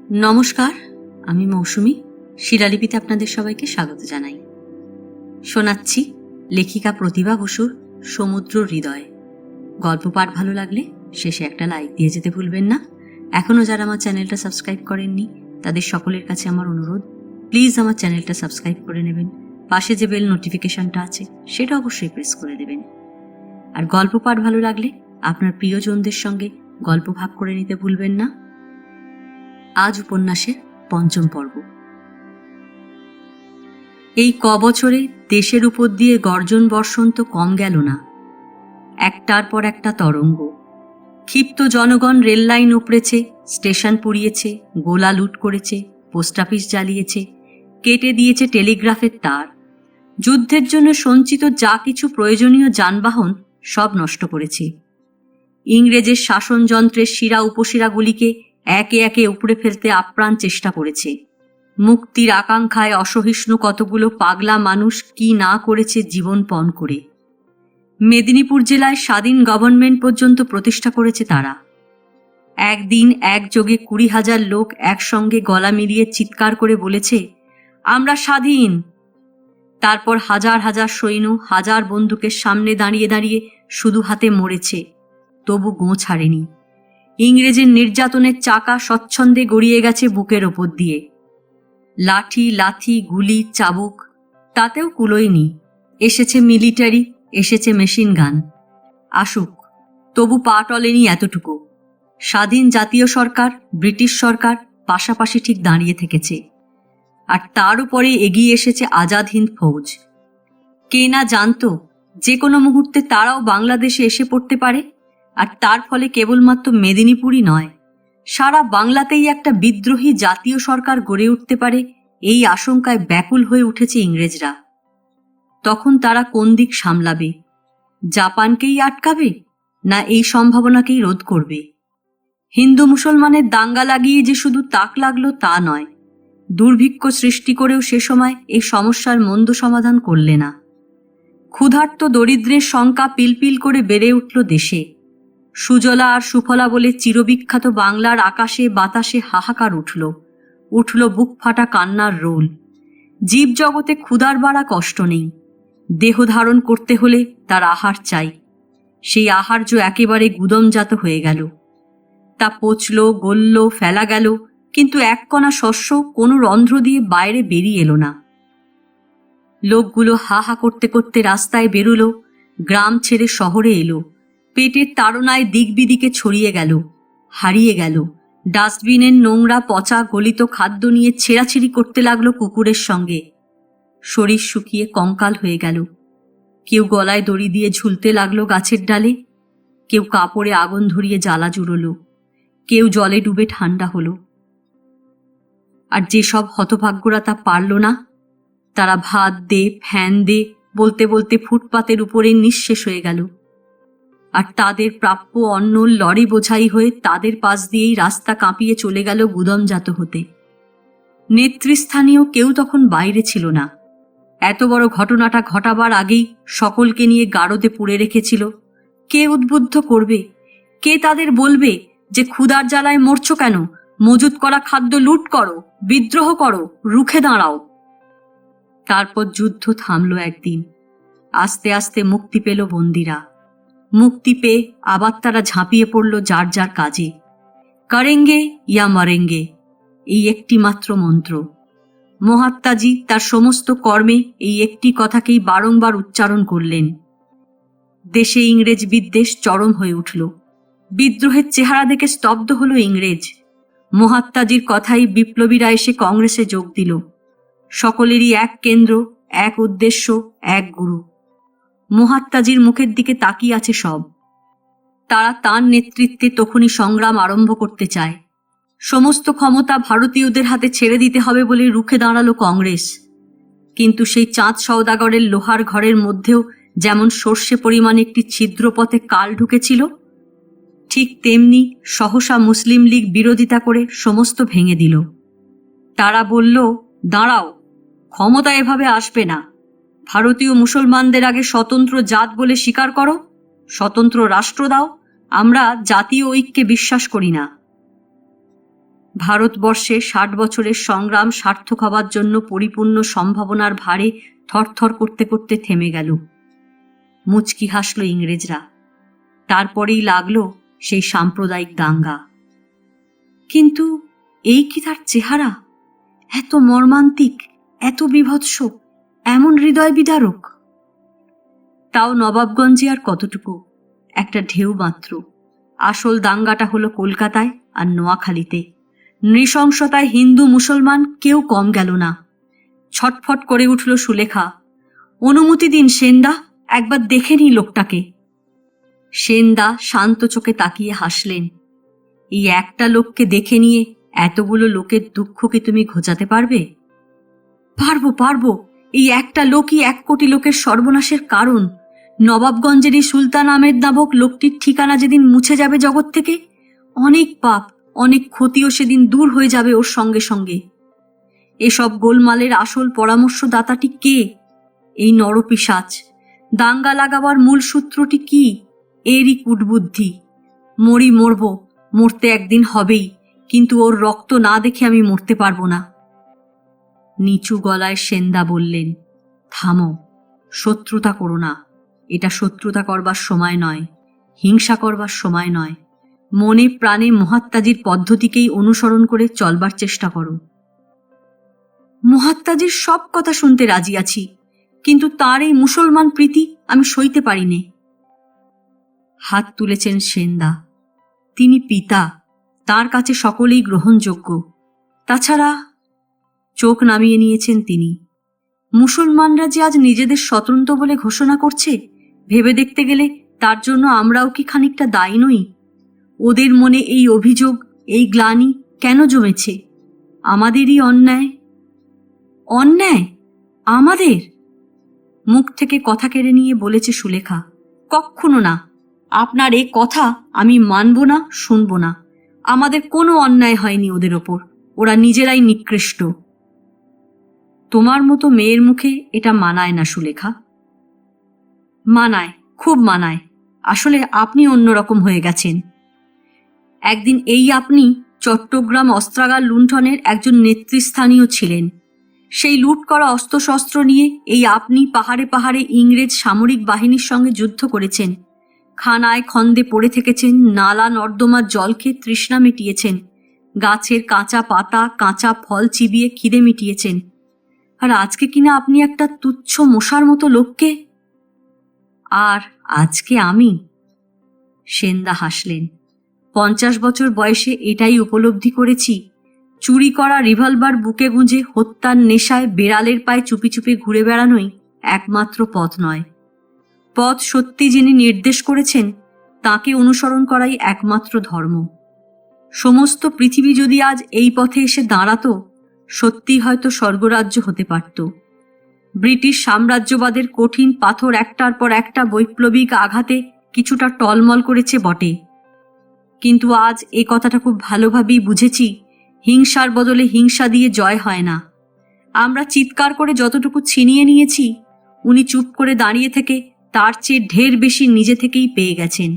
নমস্কার, আমি মৌসুমী। শিলালিপিতে আপনাদের সবাইকে স্বাগত জানাই। শোনাচ্ছি লেখিকা প্রতিভা বসুর সমুদ্র হৃদয়। গল্প পাঠ ভালো লাগলে শেষে একটা লাইক দিয়ে যেতে ভুলবেন না। এখনও যারা আমার চ্যানেলটা সাবস্ক্রাইব করেননি তাদের সকলের কাছে আমার অনুরোধ, প্লিজ আমার চ্যানেলটা সাবস্ক্রাইব করে নেবেন। পাশে যে বেল নোটিফিকেশনটা আছে সেটা অবশ্যই প্রেস করে দেবেন। আর গল্প পাঠ ভালো লাগলে আপনার প্রিয়জনদের সঙ্গে গল্প ভাগ করে নিতে ভুলবেন না। আজ উপন্যাসের পঞ্চম পর্ব। এই বছরে দেশের উপর দিয়ে গর্জন বর্ষণ তো কম গেল না। একটার পর একটা তরঙ্গ। ক্ষিপ্ত জনগণ রেল লাইন উপড়েছে, স্টেশন পুড়িয়েছে, গোলা লুট করেছে, পোস্ট অফিস জ্বালিয়েছে, কেটে দিয়েছে টেলিগ্রাফের তার। যুদ্ধের জন্য সঞ্চিত যা কিছু প্রয়োজনীয় যানবাহন সব নষ্ট করেছে। ইংরেজের শাসনযন্ত্রের শিরা উপশিরাগুলিকে একে একে উপড়ে ফেলতে আপ্রাণ চেষ্টা করেছে। মুক্তির আকাঙ্ক্ষায় অসহিষ্ণু কতগুলো পাগলা মানুষ কি না করেছে জীবন পণ করে। মেদিনীপুর জেলায় স্বাধীন গভর্নমেন্ট পর্যন্ত প্রতিষ্ঠা করেছে তারা। একদিন একযোগে 20,000 লোক একসঙ্গে গলা মিলিয়ে চিৎকার করে বলেছে, আমরা স্বাধীন। তারপর হাজার হাজার সৈন্য হাজার বন্দুকের সামনে দাঁড়িয়ে দাঁড়িয়ে শুধু হাতে মরেছে, তবু গোঁ ছাড়েনি। ইংরেজের নির্যাতনের চাকা স্বচ্ছন্দে গড়িয়ে গেছে বুকের ওপর দিয়ে। লাঠি লাথি গুলি চাবুক তাতেও কুলোয়নি। এসেছে মিলিটারি, এসেছে মেশিন গান। আসুক, তবু পা টলেনি এতটুকু। স্বাধীন জাতীয় সরকার, ব্রিটিশ সরকার পাশাপাশি ঠিক দাঁড়িয়ে থেকেছে। আর তার উপরে এগিয়ে এসেছে আজাদ হিন্দ ফৌজ। কে না জানতো যে কোনো মুহূর্তে তারাও বাংলাদেশে এসে পড়তে পারে। আর তার ফলে কেবলমাত্র মেদিনীপুরই নয়, সারা বাংলাতেই একটা বিদ্রোহী জাতীয় সরকার গড়ে উঠতে পারে, এই আশঙ্কায় ব্যাকুল হয়ে উঠেছে ইংরেজরা। তখন তারা কোন দিক সামলাবে? জাপানকেই আটকাবে, না এই সম্ভাবনাকেই রোধ করবে? হিন্দু মুসলমানের দাঙ্গা লাগিয়ে যে শুধু তাক লাগলো তা নয়, দুর্ভিক্ষ সৃষ্টি করেও সে সময় এই সমস্যার মন্দ সমাধান করলে না। ক্ষুধার্ত দরিদ্রের সংখ্যা পিলপিল করে বেড়ে উঠল দেশে। সুজলা আর সুফলা বলে চিরবিখ্যাত বাংলার আকাশে বাতাসে হাহাকার উঠল বুক ফাটা কান্নার রোল। জীব জগতে ক্ষুধার বাড়া কষ্ট নেই, দেহ ধারণ করতে হলে তার আহার চাই। সেই আহার্য একেবারে গুদমজাত হয়ে গেল। তা পচল, গলল, ফেলা গেল, কিন্তু এক কণা শস্য কোনো রন্ধ্র দিয়ে বাইরে বেরিয়ে এলো না। লোকগুলো হা হা করতে করতে রাস্তায় বেরুলো, গ্রাম ছেড়ে শহরে এলো। পেটের তাড়নায় দিক বিদিকে ছড়িয়ে গেল, হারিয়ে গেল। ডাস্টবিনের নোংরা পচা গলিত খাদ্য নিয়ে ছেঁড়াছিড়ি করতে লাগলো কুকুরের সঙ্গে। শরীর শুকিয়ে কঙ্কাল হয়ে গেল। কেউ গলায় দড়ি দিয়ে ঝুলতে লাগলো গাছের ডালে, কেউ কাপড়ে আগুন ধরিয়ে জ্বালা জুড়লো, কেউ জলে ডুবে ঠান্ডা হলো। আর যেসব হতভাগ্যরা তা পারল না, তারা ভাত দে ফ্যান দে বলতে বলতে ফুটপাতের উপরে নিঃশেষ হয়ে গেল। আর তাদের প্রাপ্য অন্ন লরি বোঝাই হয়ে তাদের পাশ দিয়েই রাস্তা কাঁপিয়ে চলে গেল গুদমজাত হতে। নেতৃস্থানীয় কেউ তখন বাইরে ছিল না। এত বড় ঘটনাটা ঘটাবার আগেই সকলকে নিয়ে গারদে পুড়ে রেখেছিল। কে উদ্বুদ্ধ করবে? কে তাদের বলবে যে ক্ষুধার জ্বালায় মরছো কেন? মজুত করা খাদ্য লুট করো, বিদ্রোহ করো, রুখে দাঁড়াও। তারপর যুদ্ধ থামল একদিন। আস্তে আস্তে মুক্তি পেল বন্দিরা। মুক্তি পেয়ে আবার তারা ঝাঁপিয়ে পড়ল যার যার কাজে। করেঙ্গে ইয়া মরেঙ্গে, এই একটি মাত্র মন্ত্র। মহাত্মাজি তার সমস্ত কর্মে এই একটি কথাকেই বারংবার উচ্চারণ করলেন। দেশে ইংরেজ বিদ্বেষ চরম হয়ে উঠল। বিদ্রোহের চেহারা দেখে স্তব্ধ হলো ইংরেজ। মহাত্মাজির কথাই বিপ্লবীরা এসে কংগ্রেসে যোগ দিল। সকলেরই এক কেন্দ্র, এক উদ্দেশ্য, এক গুরু। মহাত্মাজির মুখের দিকে তাকিয়ে আছে সব। তারা তাঁর নেতৃত্বে তখনই সংগ্রাম আরম্ভ করতে চায়। সমস্ত ক্ষমতা ভারতীয়দের হাতে ছেড়ে দিতে হবে বলে রুখে দাঁড়ালো কংগ্রেস। কিন্তু সেই চাঁদ সওদাগরের লোহার ঘরের মধ্যেও যেমন সর্ষে পরিমাণ একটি ছিদ্র পথে কাল ঢুকেছিল, ঠিক তেমনি সহসা মুসলিম লীগ বিরোধিতা করে সমস্ত ভেঙে দিল। তারা বলল, দাঁড়াও, ক্ষমতা এভাবে আসবে না। ভারতীয় মুসলমানদের আগে স্বতন্ত্র জাত বলে স্বীকার করো, স্বতন্ত্র রাষ্ট্র দাও, আমরা জাতীয় ঐক্যে বিশ্বাস করি না। ভারতবর্ষে 60 বছরের সংগ্রাম সার্থক হবার জন্য পরিপূর্ণ সম্ভাবনার ভারে থরথর করতে করতে থেমে গেল। মুচকি হাসল ইংরেজরা। তারপরেই লাগলো সেই সাম্প্রদায়িক দাঙ্গা। কিন্তু এই কি তার চেহারা? এত মর্মান্তিক, এত বীভৎস, এমন হৃদয় বিদারক। তাও নবাবগঞ্জে আর কতটুকু, একটা ঢেউ মাত্র। আসল দাঙ্গাটা হলো কলকাতায় আর নোয়াখালীতে। নৃশংসতায় হিন্দু মুসলমান কেউ কম গেল না। ছটফট করে উঠল সুলেখা। অনুমতি দিন সেনদা, একবার দেখে নি লোকটাকে। সেনদা শান্ত চোখে তাকিয়ে হাসলেন। এই একটা লোককে দেখে নিয়ে এতগুলো লোকের দুঃখ কি তুমি ঘোচাতে পারবে? পারবো পারবো, এই একটা লোকই 1 কোটি লোকের সর্বনাশের কারণ। নবাবগঞ্জেরই সুলতান আহমেদ নামক লোকটির ঠিকানা যেদিন মুছে যাবে জগৎ থেকে, অনেক পাপ, অনেক ক্ষতিও সেদিন দূর হয়ে যাবে ওর সঙ্গে সঙ্গে। এসব গোলমালের আসল পরামর্শদাতাটি কে? এই নরপিশাচ। দাঙ্গা লাগাবার মূল সূত্রটি কি? এরই কূটবুদ্ধি। মরি মরব, মরতে একদিন হবেই, কিন্তু ওর রক্ত না দেখে আমি মরতে পারবো না। নিচু গলায় সেনদা বললেন, থামো, শত্রুতা করো না। এটা শত্রুতা করবার সময় নয়, হিংসা করবার সময় নয়। মনে প্রাণে মহাত্মাজির পদ্ধতিকেই অনুসরণ করে চলবার চেষ্টা করো। মহাত্মাজির সব কথা শুনতে রাজি আছি, কিন্তু তার এই মুসলমান প্রীতি আমি সইতে পারি নে। হাত তুলেছেন সেনদা। তিনি পিতা, তার কাছে সকলেই গ্রহণযোগ্য। তাছাড়া চোখ নামিয়ে নিয়েছেন তিনি। মুসলমানরা যে আজ নিজেদের স্বতন্ত্র বলে ঘোষণা করছে, ভেবে দেখতে গেলে তার জন্য আমরাও কি খানিকটা দায়ী নই? ওদের মনে এই অভিযোগ, এই গ্লানি কেন জমেছে? আমাদেরই অন্যায়। অন্যায় আমাদের? মুখ থেকে কথা কেড়ে নিয়ে বলেছে সুলেখা, কক্ষনো না। আপনার এ কথা আমি মানব না, শুনব না। আমাদের কোনো অন্যায় হয়নি ওদের ওপর, ওরা নিজেরাই নিকৃষ্ট। তোমার মতো মেয়ের মুখে এটা মানায় না সুলেখা। মানায়, খুব মানায়। আসলে আপনি অন্যরকম হয়ে গেছেন। একদিন এই আপনি চট্টগ্রাম অস্ত্রাগার লুণ্ঠনের একজন নেতৃস্থানীয় ছিলেন। সেই লুট করা অস্ত্রশস্ত্র নিয়ে এই আপনি পাহাড়ে পাহাড়ে ইংরেজ সামরিক বাহিনীর সঙ্গে যুদ্ধ করেছেন। খানায় খন্দে পড়ে থেকেছেন, নালা নর্দমার জল খেয়ে তৃষ্ণা মিটিয়েছেন, গাছের কাঁচা পাতা কাঁচা ফল চিবিয়ে খিদে মিটিয়েছেন। আর আজকে কিনা আপনি একটা তুচ্ছ মশার মতো লোককে। আর আজকে আমি? সেনদা হাসলেন। 50 বছর বয়সে এটাই উপলব্ধি করেছি, চুরি করা রিভলভার বুকে গুঁজে হত্যার নেশায় বেড়ালের পায়ে চুপি চুপি ঘুরে বেড়ানোই একমাত্র পথ নয়। পথ সত্যি যিনি নির্দেশ করেছেন, তাকে অনুসরণ করাই একমাত্র ধর্ম। সমস্ত পৃথিবী যদি আজ এই পথে এসে দাঁড়াতো, সত্যি হয়তো স্বর্গরাজ্য হতে পারত। ব্রিটিশ সাম্রাজ্যবাদের কঠিন পাথর একটার পর একটা বৈপ্লবিক আঘাতে কিছুটা টলমল করেছে বটে, কিন্তু আজ এ কথাটা খুব ভালোভাবেই বুঝেছি, হিংসার বদলে হিংসা দিয়ে জয় হয় না। আমরা চিৎকার করে যতটুকু ছিনিয়ে নিয়েছি, উনি চুপ করে দাঁড়িয়ে থেকে তার চেয়ে ঢের বেশি নিজে থেকেই পেয়ে গেছেন।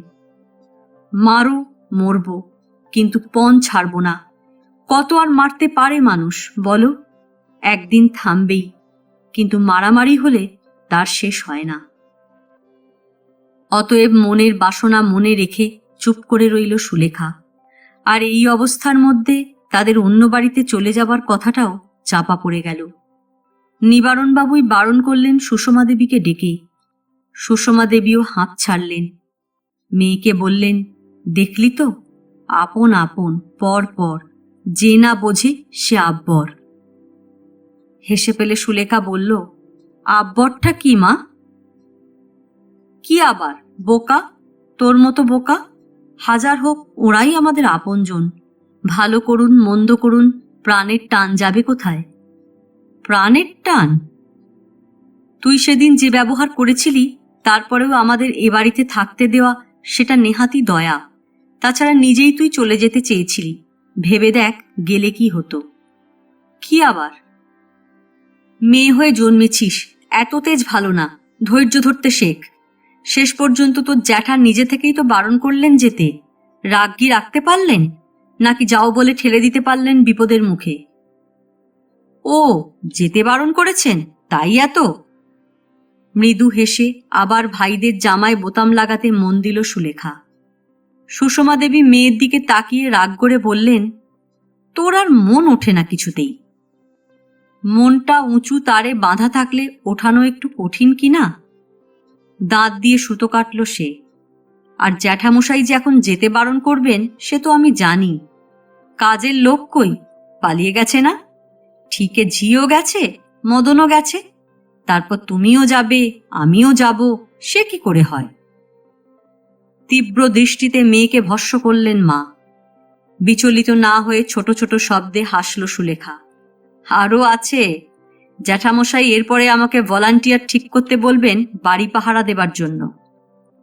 মারো, মরব, কিন্তু পণ ছাড়ব না। কত আর মারতে পারে মানুষ বলো? একদিন থামবেই, কিন্তু মারামারি হলে তার শেষ হয় না। অতএব মনের বাসনা মনে রেখে চুপ করে রইল সুলেখা। আর এই অবস্থার মধ্যে তাদের অন্য বাড়িতে চলে যাবার কথাটাও চাপা পড়ে গেল। নিবারণবাবুই বারণ করলেন সুষমা দেবীকে ডেকে। সুষমা দেবীও হাঁপ ছাড়লেন। মেয়েকে বললেন, দেখলি তো, আপন আপন, পর পর, যে না বোঝে সে আব্বর। হেসে পেলে সুলেখা বলল, আব্বরটা কি মা? কি আবার, বোকা, তোর মতো বোকা। হাজার হোক ওরাই আমাদের আপনজন। ভালো করুন মন্দ করুন, প্রাণের টান যাবে কোথায়? প্রাণের টান? তুই সেদিন যে ব্যবহার করেছিলি, তারপরেও আমাদের এ বাড়িতে থাকতে দেওয়া, সেটা নেহাতি দয়া। তাছাড়া নিজেই তুই চলে যেতে চেয়েছিলি। ভেবে দেখ গেলে কি হতো। কি আবার? মেয়ে হয়ে জন্মেছিস, এত তেজ ভালো না, ধৈর্য ধরতে শেখ। শেষ পর্যন্ত তোর জ্যাঠা নিজে থেকেই তো বারণ করলেন যেতে, রাগ কি রাখতে পারলেন? নাকি যাও বলে ঠেলে দিতে পারলেন বিপদের মুখে? ও, যেতে বারণ করেছেন, তাই এত? মৃদু হেসে আবার ভাইদের জামায় বোতাম লাগাতে মন দিল সুলেখা। সুষমা দেবী মেয়ের দিকে তাকিয়ে রাগ করে বললেন, তোর আর মন ওঠে না কিছুতেই। মনটা উঁচু তারে বাঁধা থাকলে ওঠানো একটু কঠিন কিনা? দাঁত দিয়ে সুতো কাটল সে। আর জ্যাঠামশাই যে এখন যেতে বারণ করবেন সে তো আমি জানি। কাজের লোক কই, পালিয়ে গেছে না? ঠিকে ঝিও গেছে, মদনও গেছে, তারপর তুমিও যাবে, আমিও যাব, সে কি করে হয়? তীব্র দৃষ্টিতে মেয়েকে ভস্য করলেন মা। বিচলিত না হয়ে ছোট ছোট শব্দে হাসল সুলেখা। আরও আছে, জ্যাঠামশাই এরপরে আমাকে ভলান্টিয়ার ঠিক করতে বলবেন বাড়ি পাহারা দেবার জন্য।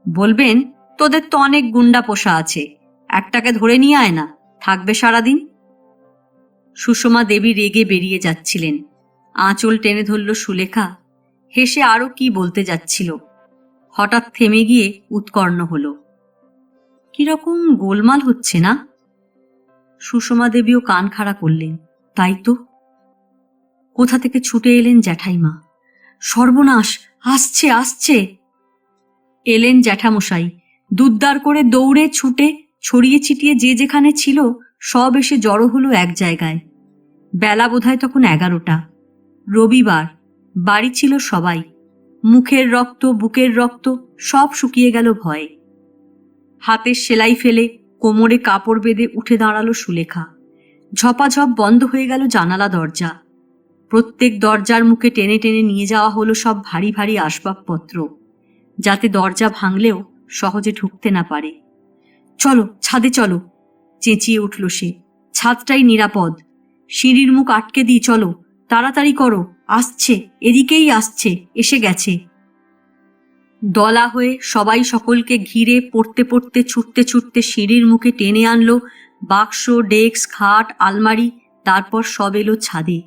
বলবেন, তোদের তো অনেক গুন্ডা পোষা আছে, একটাকে ধরে নিয়ে আয় না, থাকবে সারাদিন। সুষমা দেবী রেগে বেরিয়ে যাচ্ছিলেন। আঁচল টেনে ধরল সুলেখা। হেসে আরও কি বলতে যাচ্ছিল, হঠাৎ থেমে গিয়ে উৎকর্ণ হল। কিরকম গোলমাল হচ্ছে না? সুষমা দেবীও কান খাড়া করলেন। তাই তো। কোথা থেকে ছুটে এলেন জ্যাঠাইমা। সর্বনাশ, আসছে আসছে। এলেন জ্যাঠামশাই। দুদ্দার করে দৌড়ে ছুটে ছড়িয়ে ছিটিয়ে যে যেখানে ছিল সব এসে জড়ো হলো এক জায়গায়। বেলা বোধহয় তখন 11টা। রবিবার। বাড়ি ছিল সবাই। মুখের রক্ত, বুকের রক্ত সব শুকিয়ে গেল ভয়ে। হাতের সেলাই ফেলে কোমরে কাপড় বেঁধে উঠে দাঁড়ালো সুলেখা। ঝপাঝপ বন্ধ হয়ে গেল জানালা দরজা। প্রত্যেক দরজার মুখে টেনে টেনে নিয়ে যাওয়া হলো সব ভারী ভারী আসবাবপত্র, যাতে দরজা ভাঙলেও সহজে ঢুকতে না পারে। চলো, ছাদে চলো, চেঁচিয়ে উঠল সে। ছাদটাই নিরাপদ। সিঁড়ির মুখ আটকে দিই, চলো, তাড়াতাড়ি করো, আসছে, এদিকেই আসছে, এসে গেছে। দলা হয়ে সবাই সকলকে ঘিরে পড়তে পড়তে ছুটতে ছুটতে সিঁড়ির মুখে টেনে আনলো বাক্স, ডেস্ক, খাট, আলমারি, তারপর সব এলো ছাদে।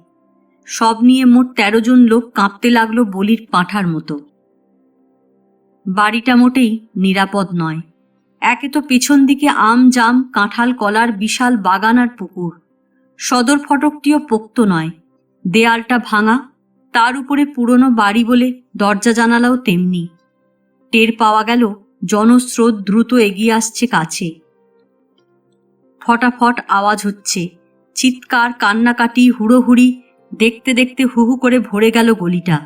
সব নিয়ে মোট 13 জন লোক কাঁপতে লাগলো বলির পাঁঠার মতো। বাড়িটা মোটেই নিরাপদ নয়। একে তো পেছন দিকে আম, জাম, কাঁঠাল, কলার বিশাল বাগান আর পুকুর। সদর ফটকটিও পোক্ত নয়, দেয়ালটা ভাঙা, তার উপরে পুরনো বাড়ি বলে দরজা জানালাও তেমনি। টের পাওয়া গেল জনস্রোত দ্রুত এগিয়ে আসছে কাছে। ফটাফট আওয়াজ হচ্ছে, চিৎকার, কান্নাকাটি, হুড়োহুড়ি। দেখতে দেখতে হুহু করে ভরে গেল গলিটা।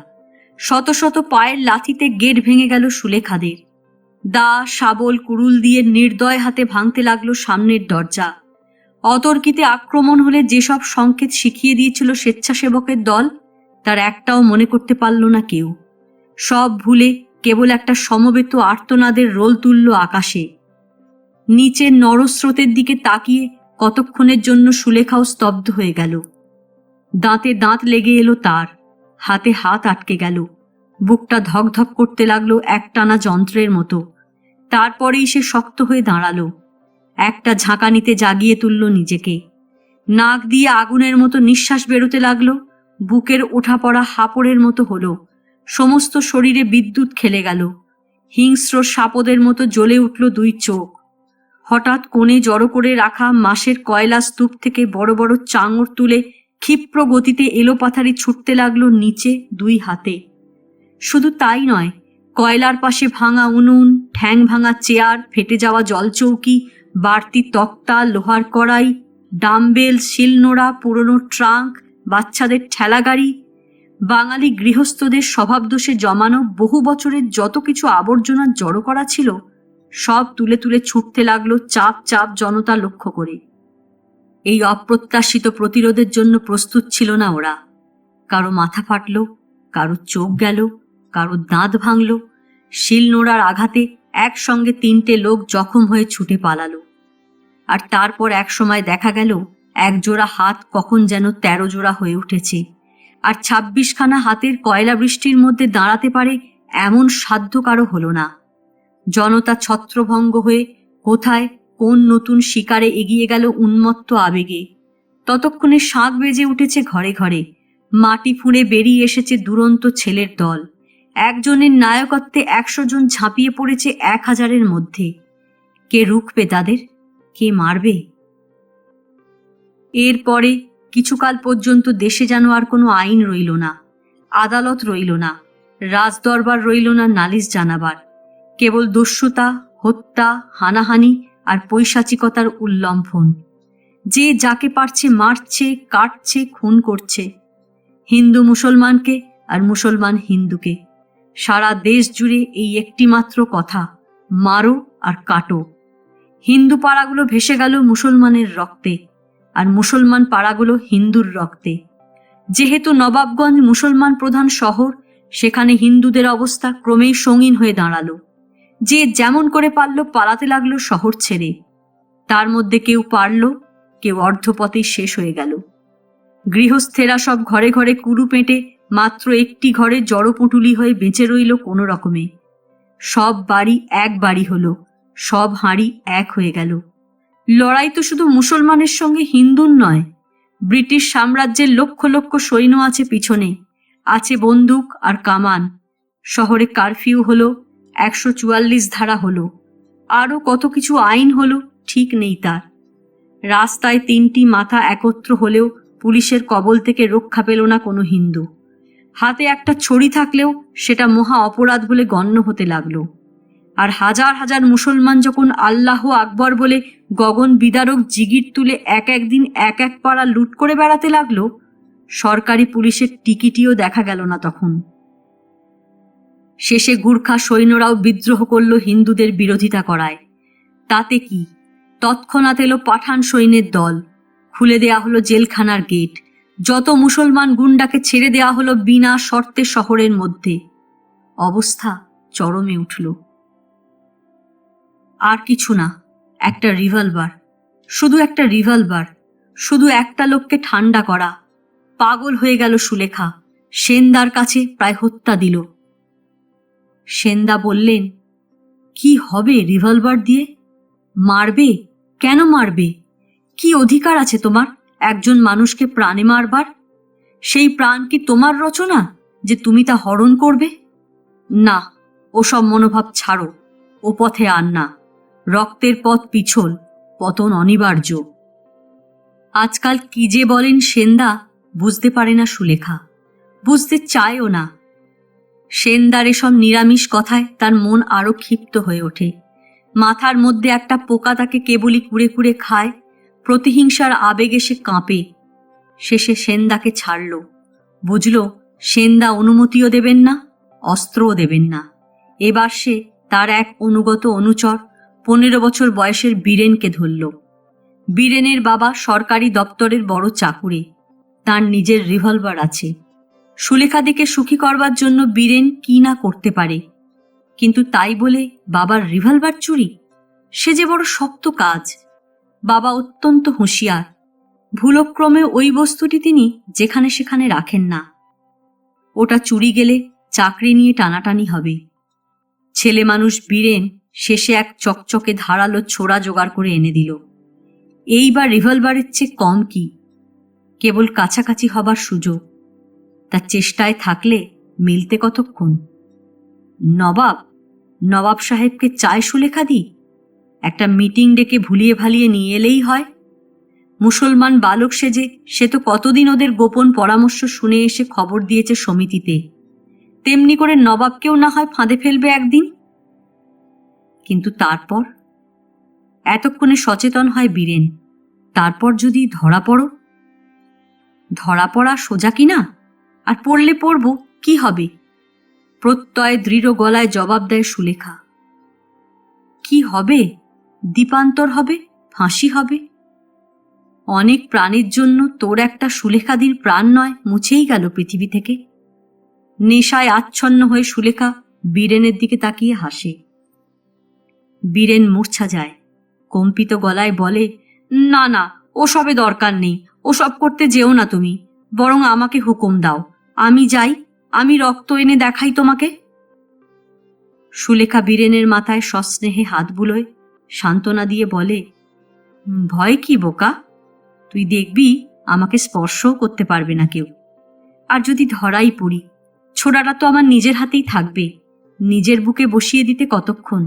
শত শত পায়ের লাথিতে গেট ভেঙে গেল সুলেখাদের। দা, শাবল, কুড়ুল দিয়ে নির্দয় হাতে ভাঙতে লাগলো সামনের দরজা। অতর্কিতে আক্রমণ হলে যেসব সংকেত শিখিয়ে দিয়েছিল স্বেচ্ছাসেবকের দল, তার একটাও মনে করতে পারল না কেউ। সব ভুলে কেবল একটা সমবেত আর্তনাদের রোল তুলল আকাশে। নিচের নরস্রোতের দিকে তাকিয়ে কতক্ষণের জন্য সুলেখাও স্তব্ধ হয়ে গেল। দাঁতে দাঁত লেগে এলো তার, হাতে হাত আটকে গেল, বুকটা ধকধক করতে লাগলো একটানা যন্ত্রের মতো। তারপরেই সে শক্ত হয়ে দাঁড়ালো। একটা ঝাঁকানিতে জাগিয়ে তুলল নিজেকে। নাক দিয়ে আগুনের মতো নিঃশ্বাস বেরোতে লাগলো, বুকের ওঠা পড়া হাঁপড়ের মতো হলো, সমস্ত শরীরে বিদ্যুৎ খেলে গেল। হিংস্র সাপদের মতো জ্বলে উঠল 2 চোখ। হঠাৎ কোণে জড়ো করে রাখা মাসের কয়লা স্তূপ থেকে বড় বড় চাঙড় তুলে ক্ষিপ্র গতিতে এলোপাথারি ছুটতে লাগলো নিচে 2 হাতে। শুধু তাই নয়, কয়লার পাশে ভাঙা উনুন, ঠ্যাং ভাঙা চেয়ার, ফেটে যাওয়া জলচৌকি, বাড়তি তক্তা, লোহার কড়াই, ডাম্বেল, শিলনোড়া, পুরনো ট্রাঙ্ক, বাচ্চাদের ঠেলাগাড়ি, বাঙালি গৃহস্থদের স্বভাবদোষে জমানো বহু বছরের যত কিছু আবর্জনা জড়ো করা ছিল, সব তুলে তুলে ছুটতে লাগলো চাপ চাপ জনতা লক্ষ্য করে। এই অপ্রত্যাশিত প্রতিরোধের জন্য প্রস্তুত ছিল না ওরা। কারো মাথা ফাটল, কারো চোখ গেল, কারো দাঁত ভাঙল। শিলনোড়ার আঘাতে একসঙ্গে 3টে লোক জখম হয়ে ছুটে পালালো। আর তারপর এক সময় দেখা গেল এক জোড়া হাত কখন যেন 13 জোড়া হয়ে উঠেছে। আর 26খানা হাতের কয়লা বৃষ্টির মধ্যে দাঁড়াতে পারে এমন সাধ্য কারো হলো না। জনতা ছত্রভঙ্গ হয়ে কোথায় কোন নতুন শিকারে এগিয়ে গেল উন্মত্ত আবেগে। ততক্ষণে শাঁখ বেজে উঠেছে ঘরে ঘরে। মাটি ফুঁড়ে বেরিয়ে এসেছে দুরন্ত ছেলের দল। একজনের নায়কত্বে 100 জন ঝাঁপিয়ে পড়েছে 1000-এর মধ্যে। কে রুখবে তাদের? কে মারবে? এরপরে কিছুকাল পর্যন্ত দেশে যেন আর কোনো আইন রইল না, আদালত রইল না, রাজদরবার রইল না নালিশ জানাবার। কেবল দস্যুতা, হত্যা, হানাহানি আর পৈশাচিকতার উল্লম্ফন। যে যাকে পারছে মারছে, কাটছে, খুন করছে। হিন্দু মুসলমানকে আর মুসলমান হিন্দুকে। সারা দেশ জুড়ে এই একটি মাত্র কথা, মারো আর কাটো। হিন্দু পাড়াগুলো ভেসে গেল মুসলমানের রক্তে, আর মুসলমান পাড়াগুলো হিন্দুর রক্তে। যেহেতু নবাবগঞ্জ মুসলমান প্রধান শহর, সেখানে হিন্দুদের অবস্থা ক্রমেই সঙ্গীন হয়ে দাঁড়ালো। যে যেমন করে পারল পালাতে লাগলো শহর ছেড়ে। তার মধ্যে কেউ পারল, কেউ অর্ধপথেই শেষ হয়ে গেল। গৃহস্থেরা সব ঘরে ঘরে কুরু পেটে মাত্র একটি ঘরে জড়পুটুলি হয়ে বেঁচে রইল কোনো রকমে। সব বাড়ি এক বাড়ি হলো, সব হাঁড়ি এক হয়ে গেল। লড়াই তো শুধু মুসলমানের সঙ্গে হিন্দুর নয়, ব্রিটিশ সাম্রাজ্যের লক্ষ লক্ষ সৈন্য আছে পিছনে, আছে বন্দুক আর কামান। শহরে কারফিউ হলো, 144 ধারা হলো, আরও কত কিছু আইন হলো, ঠিক নেই তার। রাস্তায় 3টি মাথা একত্র হলেও পুলিশের কবল থেকে রক্ষা পেল না কোনো হিন্দু। হাতে একটা ছড়ি থাকলেও সেটা মহা অপরাধ বলে গণ্য হতে লাগলো। আর হাজার হাজার মুসলমান যখন আল্লাহ আকবর বলে গগন বিদারক জিগির তুলে এক একদিন এক এক পাড়া লুট করে বেড়াতে লাগলো, সরকারি পুলিশের টিকিটিও দেখা গেল না তখন। শেষে গুর্খা সৈন্যরাও বিদ্রোহ করল হিন্দুদের বিরোধিতা করায়। তাতে কি, তৎক্ষণাৎ এলো পাঠান সৈন্যের দল, খুলে দেয়া হলো জেলখানার গেট, যত মুসলমান গুন্ডাকে ছেড়ে দেয়া হলো বিনা শর্তে শহরের মধ্যে। অবস্থা চরমে উঠল। আর কিছু না, একটা রিভলভার, শুধু একটা রিভলভার, শুধু একটা লোককে ঠান্ডা করা। পাগল হয়ে গেল সুলেখা, সেনদার কাছে প্রায় হত্যা দিল। সেনদা বললেন, কি হবে রিভলভার দিয়ে? মারবে? কেন মারবে? কি অধিকার আছে তোমার একজন মানুষকে প্রাণে মারবার? সেই প্রাণ কি তোমার রচনা যে তুমি তা হরণ করবে? না, ওসব মনোভাব ছাড়ো, ও পথে আর না। রক্তের পথ পিছল, পতন অনিবার্য। আজকাল কি যে বলেন সেনদা বুঝতে পারে না সুলেখা, বুঝতে চায়ও না। সেনদার এসব নিরামিষ কথায় তার মন আরো ক্ষিপ্ত হয়ে ওঠে। মাথার মধ্যে একটা পোকা তাকে কেবলই কুড়ে কুড়ে খায়, প্রতিহিংসার আবেগে সে কাঁপে। শেষে সেনদাকে ছাড়ল। বুঝল সেনদা অনুমতিও দেবেন না, অস্ত্রও দেবেন না। এবার সে তার এক অনুগত অনুচর 15 বছর বয়সের বীরেনকে ধরল। বীরেনের বাবা সরকারি দপ্তরের বড় চাকুরে, তার নিজের রিভলভার আছে। সুলেখাদিকে সুখী করবার জন্য বীরেন কি না করতে পারে, কিন্তু তাই বলে বাবার রিভলভার চুরি? সে যে বড় শক্ত কাজ। বাবা অত্যন্ত হুঁশিয়ার, ভুলক্রমে ওই বস্তুটি তিনি যেখানে সেখানে রাখেন না। ওটা চুরি গেলে চাকরি নিয়ে টানাটানি হবে। ছেলে মানুষ বীরেন শেষে এক চকচকে ধারালো ছোরা জোগাড় করে এনে দিল। এইবার রিভলভারের চেয়ে কম কি, কেবল কাছাকাছি হবার সুযোগ। তার চেষ্টায় থাকলে মিলতে কতক্ষণ? নবাব সাহেবকে চায় সুলেখা দি? একটা মিটিং ডেকে ভুলিয়ে ভালিয়ে নিয়ে এলেই হয়। মুসলমান বালক সেজে সে তো কতদিন ওদের গোপন পরামর্শ শুনে এসে খবর দিয়েছে সমিতিতে। তেমনি করে নবাবকেও না হয় ফাঁদে ফেলবে একদিন। কিন্তু তারপর? এতক্ষণে সচেতন হয় বীরেন। তারপর যদি ধরা পড়ো? ধরা পড়া সোজা কিনা? আর পড়লে পড়ব, কি হবে? প্রত্যয় দৃঢ় গলায় জবাব দেয় সুলেখা। কি হবে? দ্বীপান্তর হবে, ফাঁসি হবে। অনেক প্রাণীর জন্য তোর একটা সুলেখাদির প্রাণ নয় মুছেই গেল পৃথিবী থেকে। নেশায় আচ্ছন্ন হয়ে সুলেখা বীরেনের দিকে তাকিয়ে হাসে। বীরেন মূর্ছা যায়, কম্পিত গলায় বলে, না না, ওসবে দরকার নেই, ওসব করতে যেও না তুমি, বরং আমাকে হুকুম দাও, আমি যাই, আমি রক্ত এনে দেখাই তোমাকে। সুলেখা বীরেনের মাথায় সস্নেহে হাত বুলোয়, সান্ত্বনা দিয়ে বলে, ভয় কি বোকা, তুই দেখবি আমাকে স্পর্শও করতে পারবে না কেউ। আর যদি ধরাই পড়ি, ছোড়াটা তো আমার নিজের হাতেই থাকবে, নিজের বুকে বসিয়ে দিতে কতক্ষণ?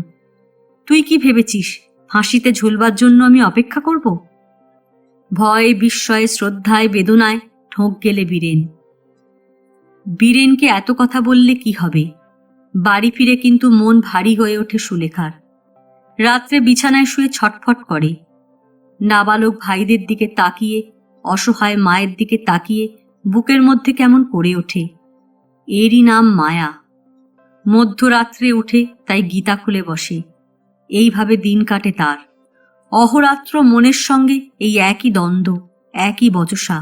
তুই কি ভেবেছিস ফাঁসিতে ঝুলবার জন্য আমি অপেক্ষা করব? ভয়ে, বিস্ময়ে, শ্রদ্ধায়, বেদনায় ঠোক গেলে বীরেন। বীরেনকে এত কথা বললে কি হবে? বাড়ি ফিরে কিন্তু মন ভারী হয়ে ওঠে সুলেখার। রাত্রে বিছানায় শুয়ে ছটফট করে। নাবালক ভাইদের দিকে তাকিয়ে, অসহায় মায়ের দিকে তাকিয়ে বুকের মধ্যে কেমন করে ওঠে। এরই নাম মায়া। মধ্যরাত্রে উঠে তাই গীতা খুলে বসে। এইভাবে দিন কাটে তার। অহরাত্র মনের সঙ্গে এই একই দ্বন্দ্ব, একই বচসা।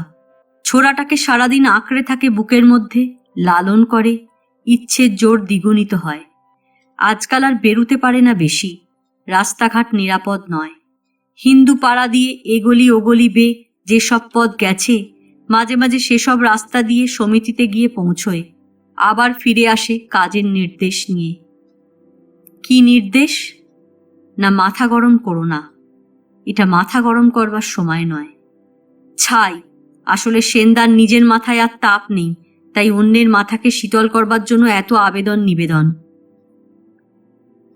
ছোড়াটাকে সারাদিন আঁকড়ে থাকে বুকের মধ্যে, লালন করে, ইচ্ছের জোর দ্বিগুণিত হয়। আজকাল আর বেরুতে পারে না বেশি। রাস্তাঘাট নিরাপদ নয়। হিন্দু পাড়া দিয়ে এগলি ওগলি বেয়ে যেসব পথ গেছে, মাঝে মাঝে সেসব রাস্তা দিয়ে সমিতিতে গিয়ে পৌঁছয়, আবার ফিরে আসে কাজের নির্দেশ নিয়ে। কি নির্দেশ? না, মাথা গরম করো না। এটা মাথা গরম করবার সময় নয়। ছাই, আসলে সেনদার নিজের মাথায় আর তাপ নেই, তাই অন্যের মাথাকে শীতল করবার জন্য এত আবেদন নিবেদন।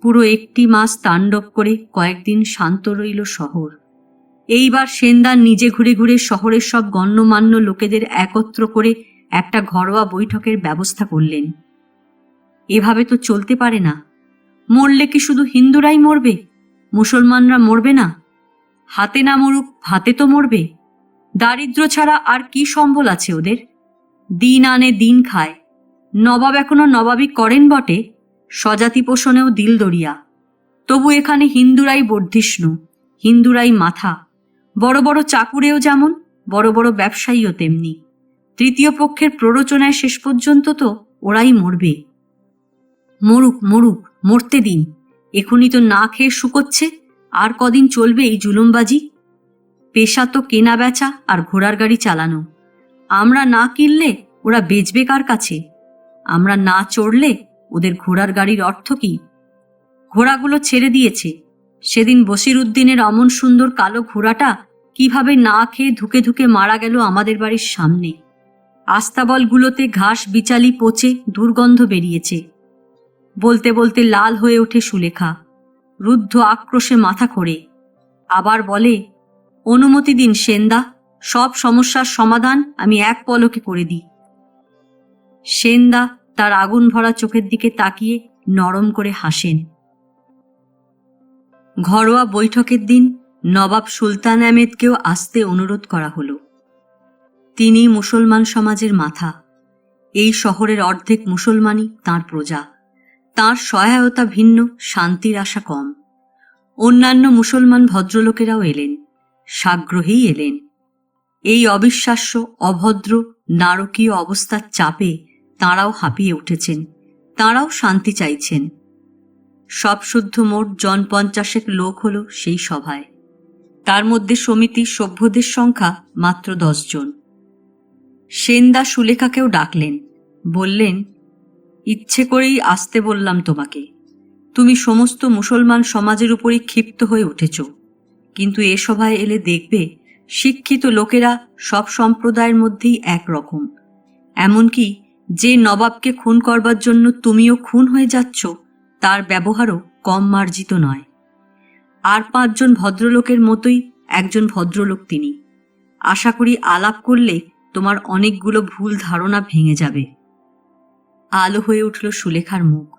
পুরো একটি মাস তাণ্ডব করে কয়েকদিন শান্ত রইল শহর। এইবার সেনদার নিজে ঘুরে ঘুরে শহরের সব গণ্যমান্য লোকেদের একত্র করে একটা ঘরোয়া বৈঠকের ব্যবস্থা করলেন। এভাবে তো চলতে পারে না। মরলে কি শুধু হিন্দুরাই মরবে? মুসলমানরা মরবে না? হাতে না মরুক, ভাতে তো মরবে। দারিদ্র ছাড়া আর কি সম্বল আছে ওদের? দিন আনে দিন খায়। নবাব এখনো নবাবি করেন বটে, স্বজাতি পোষণেও দিল দরিয়া। তবু এখানে হিন্দুরাই বর্ধিষ্ণু, হিন্দুরাই মাথা। বড় বড় চাকুরেও যেমন, বড় বড় ব্যবসায়ীও তেমনি। তৃতীয় পক্ষের প্ররোচনায় শেষ পর্যন্ত তো ওরাই মরবে। মরুক মরুক, মরতে দিন। এখনই তো না খেয়ে শুকোচ্ছে, আর কদিন চলবে এই জুলুমবাজি? পেশা তো কেনা বেচা আর ঘোড়ার গাড়ি চালানো। আমরা না কিনলে ওরা বেচবে কার কাছে? আমরা না চড়লে ওদের ঘোড়ার গাড়ির অর্থ কি? ঘোড়াগুলো ছেড়ে দিয়েছে। সেদিন বসির উদ্দিনের অমন সুন্দর কালো ঘোড়াটা কিভাবে না খেয়ে ধুকে ধুকে মারা গেল আমাদের বাড়ির সামনে। আস্তাবলগুলোতে ঘাস বিচালি পচে দুর্গন্ধ বেরিয়েছে। বলতে বলতে লাল হয়ে ওঠে সুলেখা। রুদ্ধ আক্রোশে মাথা খোঁড়ে। আবার বলে, অনুমতি দিন সেনদা, সব সমস্যার সমাধান আমি এক পলকে করে দিই। সেনদা তার আগুন ভরা চোখের দিকে তাকিয়ে নরম করে হাসেন। ঘরোয়া বৈঠকের দিন নবাব সুলতান আহমেদকেও আসতে অনুরোধ করা হলো। তিনি মুসলমান সমাজের মাথা। এই শহরের অর্ধেক মুসলমানই তাঁর প্রজা। তাঁর সহায়তা ভিন্ন, শান্তির আশা কম। অন্যান্য মুসলমান ভদ্রলোকেরাও এলেন, সাগ্রহেই এলেন। এই অবিশ্বাস্য, অভদ্র, নারকীয় অবস্থার চাপে তাঁরাও হাঁপিয়ে উঠেছেন। তাঁরাও শান্তি চাইছেন। সব শুদ্ধ মোট জন 50 লোক হল সেই সভায়। তার মধ্যে সমিতির সভ্যদের সংখ্যা মাত্র 10 জন। সেনদা সুলেখাকেও ডাকলেন। বললেন, ইচ্ছে করেই আসতে বললাম তোমাকে। তুমি সমস্ত মুসলমান সমাজের উপরই ক্ষিপ্ত হয়ে উঠেছ, কিন্তু এ সভায় এলে দেখবে শিক্ষিত লোকেরা সব সম্প্রদায়ের মধ্যেই একরকম। এমনকি যে নবাবকে খুন করবার জন্য তুমিও খুন হয়ে যাচ্ছ, তার ব্যবহারও কম মার্জিত নয়। আর 5 জন ভদ্রলোকের মতোই একজন ভদ্রলোক তিনি। আশা করি আলাপ করলে তোমার অনেকগুলো ভুল ধারণা ভেঙে যাবে। আলো হয়ে উঠল সুলেখার মুখ।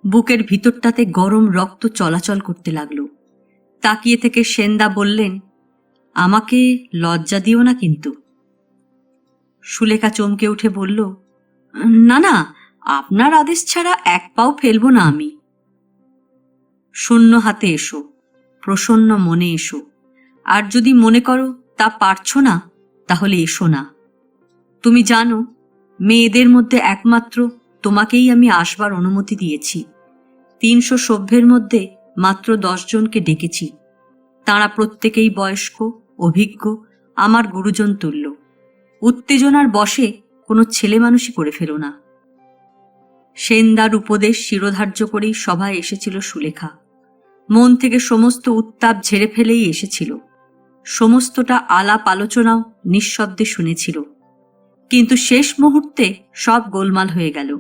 বুকের ভিতরটাতে গরম রক্ত চলাচল করতে লাগলো। তাকিয়ে থেকে সেনদা বললেন, আমাকে লজ্জা দিও না কিন্তু। সুলেখা চমকে উঠে বলল, না না, আপনার আদেশ ছাড়া এক পাও ফেলব না আমি। শূন্য হাতে এসো, প্রসন্ন মনে এসো। আর যদি মনে করো তা পারছো না, তাহলে এসো না। তুমি জানো, মেয়েদের মধ্যে একমাত্র তোমাকেই আমি আসবার অনুমতি দিয়েছি। 300 সভ্যের মধ্যে মাত্র 10 জনকে ডেকেছি। তাঁরা প্রত্যেকেই বয়স্ক, অভিজ্ঞ, আমার গুরুজন তুল্য। উত্তেজনার বশে কোনো ছেলে মানুষই করে ফেলো না। সেনদার উপদেশ শিরোধার্য করেই সভায় এসেছিল সুলেখা। মন থেকে সমস্ত উত্তাপ ঝেড়ে ফেলেই এসেছিল। সমস্তটা আলাপ আলোচনাও নিঃশব্দে শুনেছিল। কিন্তু শেষ মুহূর্তে সব গোলমাল হয়ে গেল।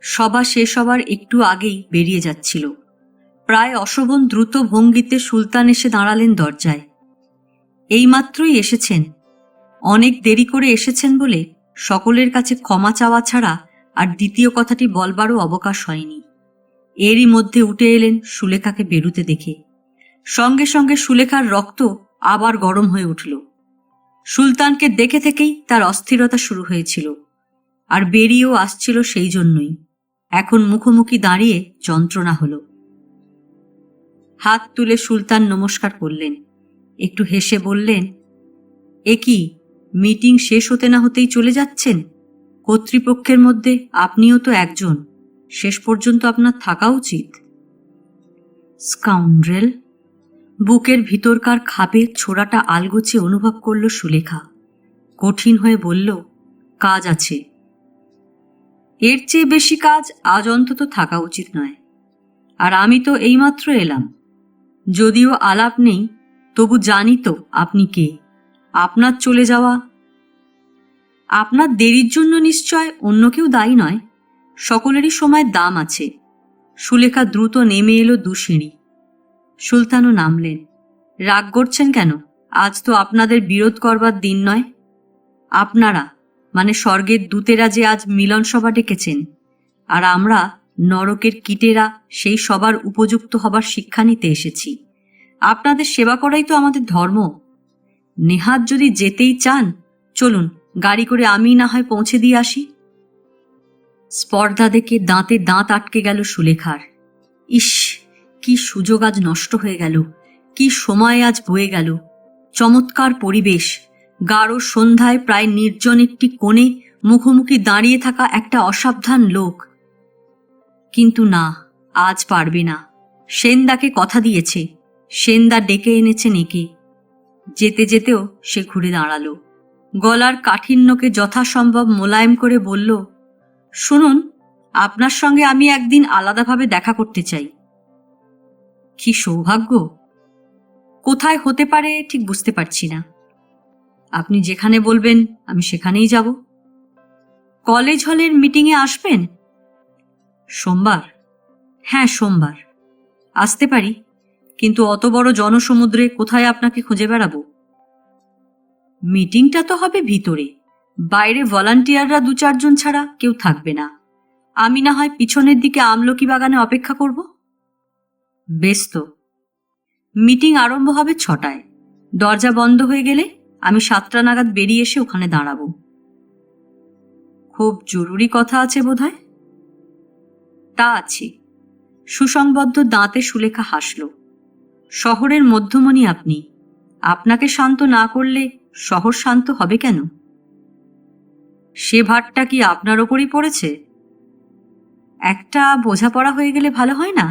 সভা শেষ হবার একটু আগেই বেরিয়ে যাচ্ছিল। প্রায় অশোভন দ্রুত ভঙ্গিতে সুলতান এসে দাঁড়ালেন দরজায়। এইমাত্রই এসেছেন। অনেক দেরি করে এসেছেন বলে সকলের কাছে ক্ষমা চাওয়া ছাড়া আর দ্বিতীয় কথাটি বলবারও অবকাশ হয়নি। এরই মধ্যে উঠে এলেন সুলেখাকে বেরুতে দেখে। সঙ্গে সঙ্গে সুলেখার রক্ত আবার গরম হয়ে উঠল। সুলতানকে দেখে থেকেই তার অস্থিরতা শুরু হয়েছিল, আর বেরিয়েও আসছিল সেই জন্যই। এখন মুখোমুখি দাঁড়িয়ে যন্ত্রণা হলো। হাত তুলে সুলতান নমস্কার করলেন, একটু হেসে বললেন, এ কি, মিটিং শেষ হতে না হতেই চলে যাচ্ছেন? কর্তৃপক্ষের মধ্যে আপনিও তো একজন, শেষ পর্যন্ত আপনার থাকা উচিত। স্কাউন্ড্রেল! বুকের ভিতরকার খাপে ছোড়াটা আলগোছে অনুভব করল সুলেখা। কঠিন হয়ে বলল, কাজ আছে। এর চেয়ে বেশি কাজ আজ অন্তত থাকা উচিত নয়। আর আমি তো এইমাত্র এলাম। যদিও আলাপ নেই, তবু জানি তো আপনি কে। আপনার চলে যাওয়া, আপনার দেরির জন্য নিশ্চয় অন্য কেউ দায়ী নয়। সকলেরই সময় দাম আছে। সুলেখা দ্রুত নেমে এলো 2 সিঁড়ি। সুলতানও নামলেন। রাগ করছেন কেন? আজ তো আপনাদের বিরোধ করবার দিন নয়। আপনারা মানে স্বর্গের দূতেরা যে আজ মিলন সভা ডেকেছেন, আর আমরা নরকের কীটেরা সেই সবার উপযুক্ত হবার শিক্ষা নিতে এসেছি। আপনাদের সেবা করাই তো আমাদের ধর্ম। নেহাত যদি যেতেই চান, চলুন, গাড়ি করে আমি না হয় পৌঁছে দিয়ে আসি। স্পর্ধা দেখে দাঁতে দাঁত আটকে গেল সুলেখার। ইস, কি সুযোগ আজ নষ্ট হয়ে গেল! কি সময় আজ বয়ে গেল! চমৎকার পরিবেশ, গাঢ় সন্ধ্যায় প্রায় নির্জন একটি কোণে মুখোমুখি দাঁড়িয়ে থাকা একটা অসাবধান লোক। কিন্তু না, আজ পারবে না। সেনদাকে কথা দিয়েছে, সেনদা ডেকে এনেছেন একে। যেতে যেতেও সে ঘুরে দাঁড়ালো। গলার কাঠিন্যকে যথাসম্ভব মোলায়েম করে বলল, শুনুন, আপনার সঙ্গে আমি একদিন আলাদাভাবে দেখা করতে চাই। কি সৌভাগ্য! কোথায় হতে পারে ঠিক বুঝতে পারছি না। আপনি যেখানে বলবেন আমি সেখানেই যাব। কলেজ হলের মিটিংয়ে আসবেন? সোমবার? হ্যাঁ, সোমবার আসতে পারি, কিন্তু অত বড় জনসমুদ্রে কোথায় আপনাকে খুঁজে বেড়াবো? মিটিংটা তো হবে ভিতরে, বাইরে ভলান্টিয়াররা 2-4 জন ছাড়া কেউ থাকবে না। আমি না হয় পিছনের দিকে আমলকি বাগানে অপেক্ষা করব। বেশ তো। মিটিং আরম্ভ হবে 6টায়। দরজা বন্ধ হয়ে গেলে আমি 7টা নাগাদ বেরিয়ে এসে ওখানে দাঁড়াবো। খুব জরুরি কথা আছে বোধহয়? তা আছে। সুসংবদ্ধ দাঁতে সুলেখা হাসল। শহরের মধ্যমণি আপনি, আপনাকে শান্ত না করলে শহর শান্ত হবে কেন? সে ভারটা কি আপনার ওপরই পড়েছে? একটা বোঝাপড়া হয়ে গেলে ভালো হয় না?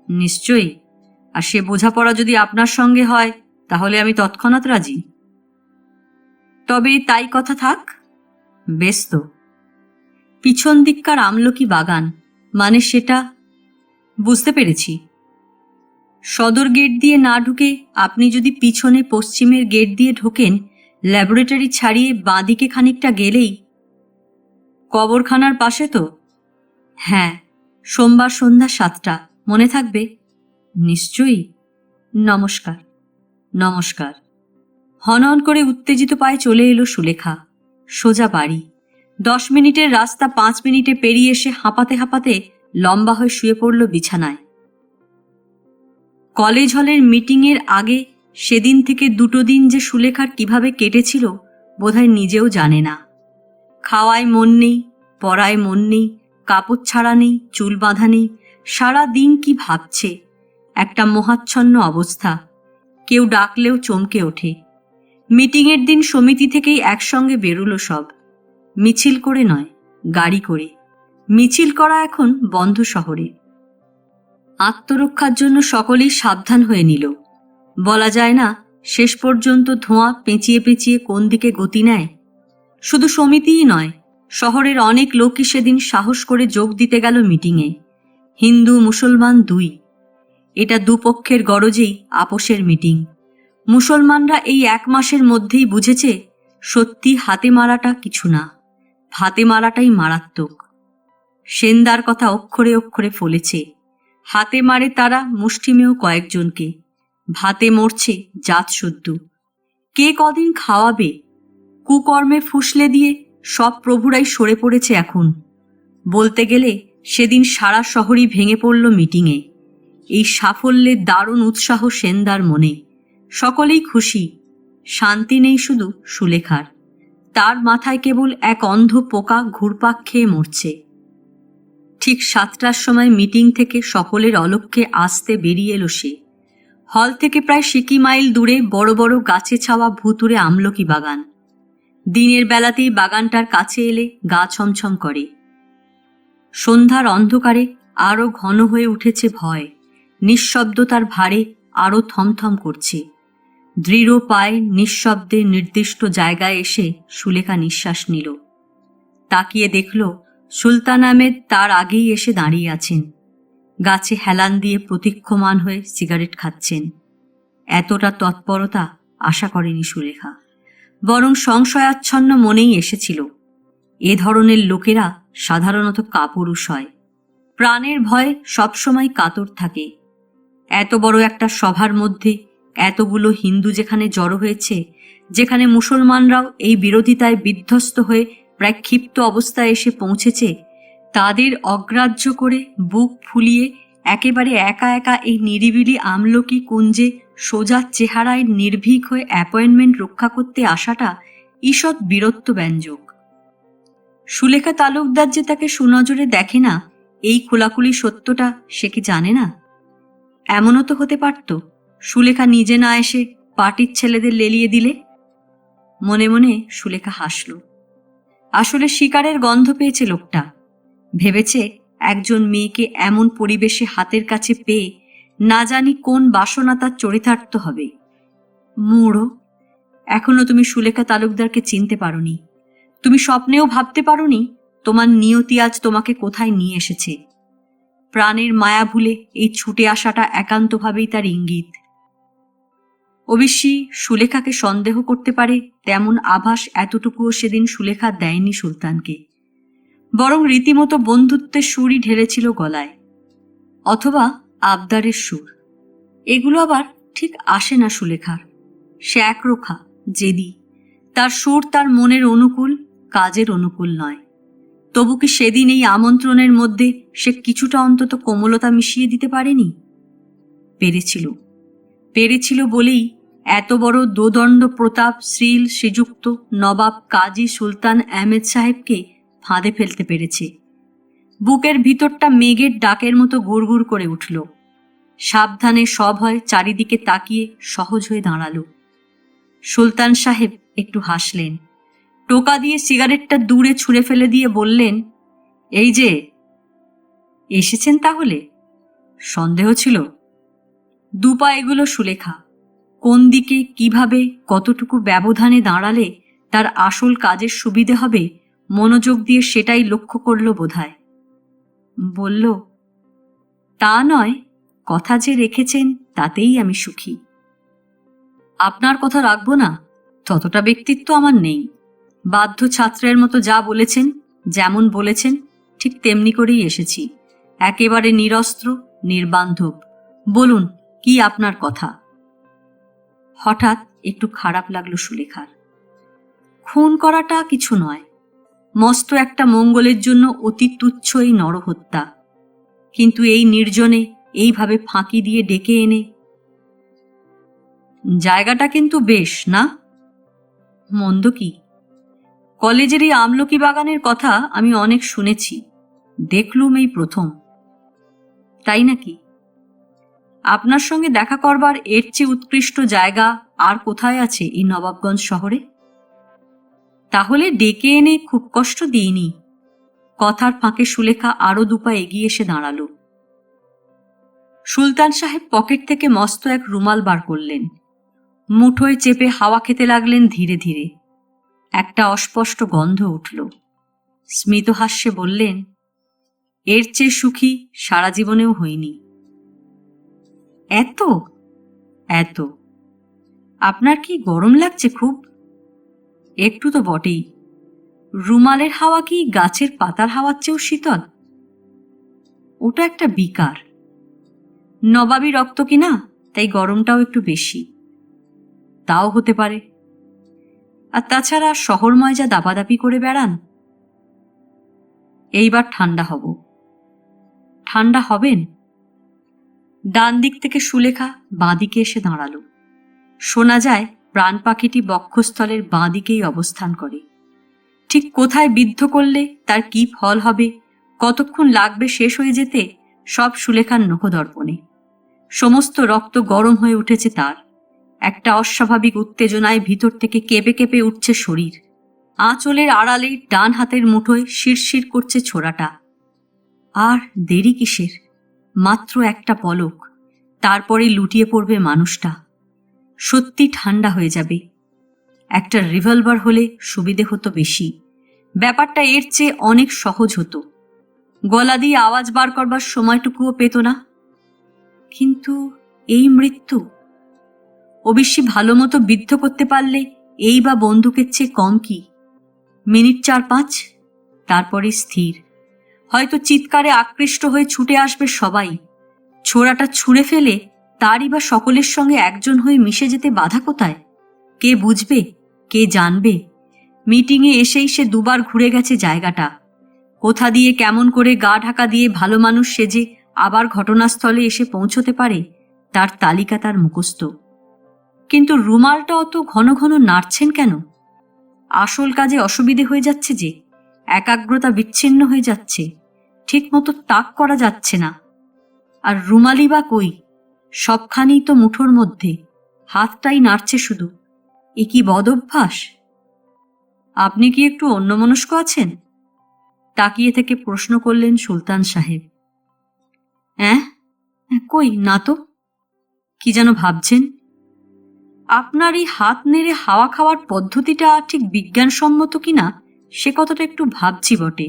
নিশ্চয়ই। আর সে বোঝাপড়া যদি আপনার সঙ্গে হয়, তাহলে আমি তৎক্ষণাৎ রাজি। তবে তাই কথা থাক। বেশ তো। পিছন দিককার আমলকি বাগান মানে সেটা? বুঝতে পেরেছি। সদর গেট দিয়ে না ঢুকে আপনি যদি পিছনে পশ্চিমের গেট দিয়ে ঢোকেন, ল্যাবরেটরি ছাড়িয়ে বাঁদিকে খানিকটা গেলেই। কবরখানার পাশে তো? হ্যাঁ, সোমবার সন্ধ্যা 7টা, মনে থাকবে? নিশ্চয়ই। নমস্কার। নমস্কার। হনহন করে উত্তেজিত পায়ে চলে এলো সুলেখা। সোজা বাড়ি। 10 মিনিটের রাস্তা 5 মিনিটে পেরিয়ে এসে হাঁপাতে হাঁপাতে লম্বা হয়ে শুয়ে পড়ল বিছানায়। কলেজ হলের মিটিংয়ের আগে সেদিন থেকে 2টো দিন যে সুলেখার কিভাবে কেটেছিল বোধহয় নিজেও জানে না। খাওয়ায় মন নেই, পড়ায় মন নেই, কাপড় ছাড়া নেই, চুল বাঁধা নেই। সারা দিন কি ভাবছে! একটা মোহাচ্ছন্ন অবস্থা। কেউ ডাকলেও চমকে ওঠে। মিটিংয়ের দিন সমিতি থেকেই একসঙ্গে বেরোলো সব। মিছিল করে নয়, গাড়ি করে। মিছিল করা এখন বন্ধ শহরে। আত্মরক্ষার জন্য সকলেই সাবধান হয়ে নিল। বলা যায় না শেষ পর্যন্ত ধোঁয়া পেঁচিয়ে পেঁচিয়ে কোন দিকে গতি নেয়। শুধু সমিতিই নয়, শহরের অনেক লোকই সেদিন সাহস করে যোগ দিতে গেল মিটিংয়ে। হিন্দু মুসলমান 2। এটা দুপক্ষের গরজেই আপোষের মিটিং। মুসলমানরা এই 1 মাসের মধ্যেই বুঝেছে সত্যি হাতে মারাটা কিছু না, হাতে মারাটাই মারাত্মক। সেনদার কথা অক্ষরে অক্ষরে ফলেছে। হাতে মারে তারা মুষ্টিমেয় কয়েকজনকে, ভাতে মরছে জাত শুদ্ধ, কে কদিন খাওয়াবে? কুকর্মে ফুসলে দিয়ে সব প্রভুরাই সরে পড়েছে এখন। বলতে গেলে সেদিন সারা শহরই ভেঙে পড়ল মিটিংয়ে। এই সাফল্যের দারুণ উৎসাহ সেনদার মনে। সকলেই খুশি, শান্তি নেই শুধু সুলেখার। তার মাথায় কেবল এক অন্ধ পোকা ঘুরপাক খেয়ে মরছে। ঠিক 7টার সময় মিটিং থেকে সকলের অলক্ষ্যে আসতে বেরিয়ে এলো সে। হল থেকে প্রায় সিকি মাইল দূরে বড় বড় গাছে ছাওয়া ভুতুড়ে আমলকি বাগান। দিনের বেলাতেই বাগানটার কাছে এলে গা ছমছম করে। সন্ধ্যার অন্ধকারে আরও ঘন হয়ে উঠেছে ভয়। নিঃশব্দতার ভারে আরও থমথম করছে। দৃঢ় পায়ে নিঃশব্দে নির্দিষ্ট জায়গায় এসে সুলেখা নিঃশ্বাস নিল। তাকিয়ে দেখল সুলতান আহমেদ তার আগেই এসে দাঁড়িয়ে আছেন। গাছে হেলান দিয়ে প্রতীক্ষমান হয়ে সিগারেট খাচ্ছেন। এতটা তৎপরতা আশা করেনি সুলেখা, বরং সংশয়াচ্ছন্ন মনেই এসেছিল। এ ধরনের লোকেরা সাধারণত কাপুরুষ হয়, প্রাণের ভয়ে সবসময় কাতর থাকে। এত বড় একটা সভার মধ্যে এতগুলো হিন্দু যেখানে জড়ো হয়েছে, যেখানে মুসলমানরাও এই বিরোধিতায় বিধ্বস্ত হয়ে প্রায় ক্ষিপ্ত অবস্থায় এসে পৌঁছেছে, তাদের অগ্রাহ্য করে বুক ফুলিয়ে একেবারে একা একা এই নিরিবিলি আমলকি কুঞ্জে সোজা চেহারায় নির্ভীক হয়ে অ্যাপয়েন্টমেন্ট রক্ষা করতে আসাটা ঈষৎ বীরত্ব ব্যঞ্জক। সুলেখা তালুকদার যে তাকে সুনজরে দেখে না, এই খোলাখুলি সত্যটা সে কি জানে না? এমনও তো হতে পারত সুলেখা নিজে না এসে পার্টির ছেলেদের লেলিয়ে দিলে। মনে মনে সুলেখা হাসল। আসলে শিকারের গন্ধ পেয়েছে লোকটা। ভেবেছে একজন মেয়েকে এমন পরিবেশে হাতের কাছে পেয়ে না জানি কোন বাসনা তার চরিতার্থ হবে। মূঢ়, এখনো তুমি সুলেখা তালুকদারকে চিনতে পারোনি। তুমি স্বপ্নেও ভাবতে পারোনি তোমার নিয়তি আজ তোমাকে কোথায় নিয়ে এসেছে। প্রাণের মায়া ভুলে এই ছুটে আসাটা একান্তভাবেই তার ইঙ্গিত। অবশ্যই সুলেখাকে সন্দেহ করতে পারে তেমন আভাস এতটুকুও সেদিন সুলেখা দেয়নি সুলতানকে, বরং রীতিমতো বন্ধুত্বের সুরই ঢেলেছিল গলায়, অথবা আবদারের সুর। এগুলো আবার ঠিক আসে না সুলেখার। সে একরোখা, জেদি। তার সুর তার মনের অনুকূল, কাজের অনুকূল নয়। তবু কি সেদিন এই আমন্ত্রণের মধ্যে সে কিছুটা অন্তত কোমলতা মিশিয়ে দিতে পারেনি? পেরেছিল বলেই এত বড় দোদণ্ড প্রতাপ শ্রীযুক্ত নবাব কাজী সুলতান আহমেদ সাহেবকে ফাঁদে ফেলতে পেরেছে। বুকের ভিতরটা মেঘের ডাকের মতো গুড়গুড় করে উঠল। সাবধানে সভয় চারিদিকে তাকিয়ে সহজ হয়ে দাঁড়াল। সুলতান সাহেব একটু হাসলেন, টোকা দিয়ে সিগারেটটা দূরে ছুঁড়ে ফেলে দিয়ে বললেন, এই যে এসেছেন তাহলে? সন্দেহ ছিল? দুপা এগুলো সুলেখা। কোন দিকে, কিভাবে, কতটুকু ব্যবধানে দাঁড়ালে তার আসল কাজের সুবিধে হবে মনোযোগ দিয়ে সেটাই লক্ষ্য করল বোধহয়। বলল, তা নয়, কথা যে রেখেছেন তাতেই আমি সুখী। আপনার কথা রাখবো না ততটা ব্যক্তিত্ব আমার নেই। বাধ্য ছাত্রের মতো যা বলেছেন, যেমন বলেছেন ঠিক তেমনি করেই এসেছি। একেবারে নিরস্ত্র, নির্বান্ধব। বলুন, কি আপনার কথা? হঠাৎ একটু খারাপ লাগলো সুলেখার। খুন করাটা কিছু নয়, মস্ত একটা মঙ্গলের জন্য অতি তুচ্ছ এই নরহত্যা। কিন্তু এই নির্জনে এইভাবে ফাঁকি দিয়ে ডেকে এনে। জায়গাটা কিন্তু বেশ না? মন্দ কি? কলেজের এই আমলকি বাগানের কথা আমি অনেক শুনেছি, দেখলুম এই প্রথম। তাই নাকি? আপনার সঙ্গে দেখা করবার এর চেয়ে উৎকৃষ্ট জায়গা আর কোথায় আছে এই নবাবগঞ্জ শহরে? তাহলে ডেকে এনে খুব কষ্ট দিইনি। কথার ফাঁকে সুলেখা আরো দুপা এগিয়ে এসে দাঁড়াল। সুলতান সাহেব পকেট থেকে মস্ত এক রুমাল বার করলেন। মুঠোয় চেপে হাওয়া খেতে লাগলেন ধীরে ধীরে। একটা অস্পষ্ট গন্ধ উঠল। স্মিতহাস্যে বললেন, এর চেয়ে সুখী সারা জীবনেও হইনি। এত এত? আপনার কি গরম লাগছে খুব? একটু তো বটেই। রুমালের হাওয়া কি গাছের পাতার হাওয়ার চেয়েও শীতল? ওটা একটা বিকার। নবাবী রক্ত কিনা, তাই গরমটাও একটু বেশি। তাও হতে পারে, আর তাছাড়া শহরময় যা দাপাদাপি করে বেড়ান। এইবার ঠান্ডা হব। ঠান্ডা হবেন? ডান দিক থেকে সুলেখা বাঁ দিকে এসে দাঁড়ালো। শোনা যায় প্রাণ পাখিটি বক্ষস্থলের বাঁ দিকেই অবস্থান করে। ঠিক কোথায় বিদ্ধ করলে তার কি ফল হবে, কতক্ষণ লাগবে শেষ হয়ে যেতে, সব সুলেখার নখদর্পণে। সমস্ত রক্ত গরম হয়ে উঠেছে তার। একটা অস্বাভাবিক উত্তেজনায় ভিতর থেকে কেঁপে কেঁপে উঠছে শরীর। আঁচলের আড়ালে ডান হাতের মুঠোয় শিরশির করছে ছোড়াটা। আর দেরি কিসের? মাত্র একটা পলক, তারপরে লুটিয়ে পড়বে মানুষটা। সত্যি ঠান্ডা হয়ে যাবে। একটা রিভলভার হলে সুবিধে হতো বেশি। ব্যাপারটা এর চেয়ে অনেক সহজ হতো। গলা দিয়ে আওয়াজ বার করবার সময়টুকুও পেত না। কিন্তু এই মৃত্যু, অবশ্যই ভালো মতো বিদ্ধ করতে পারলে এই বা বন্দুকের চেয়ে কম কি? মিনিট 4-5, তারপরে স্থির। হয়তো চিৎকারে আকৃষ্ট হয়ে ছুটে আসবে সবাই। ছোড়াটা ছুঁড়ে ফেলে তারই বা সকলের সঙ্গে একজন হয়ে মিশে যেতে বাধা কোথায়? কে বুঝবে, কে জানবে? মিটিংয়ে এসেই সে দুবার ঘুরে গেছে জায়গাটা। কোথা দিয়ে কেমন করে গা ঢাকা দিয়ে ভালো মানুষ সেজে আবার ঘটনাস্থলে এসে পৌঁছতে পারে তার তালিকা তার মুখস্থ। কিন্তু রুমালটা অত ঘন ঘন নাড়ছেন কেন? আসল কাজে অসুবিধে হয়ে যাচ্ছে যে, একাগ্রতা বিচ্ছিন্ন হয়ে যাচ্ছে, ঠিক মতো তাক করা যাচ্ছে না। আর রুমালি বা কই? সবখানেই তো মুঠোর মধ্যে, হাতটাই নাড়ছে শুধু। এ কি বদ অভ্যাস? আপনি কি একটু অন্যমনস্ক আছেন? তাকিয়ে থেকে প্রশ্ন করলেন সুলতান সাহেব। কই না তো। কি যেন ভাবছেন? আপনার এই হাত নেড়ে হাওয়া খাওয়ার পদ্ধতিটা ঠিক বিজ্ঞানসম্মত কিনা সে কথাটা একটু ভাবছি বটে।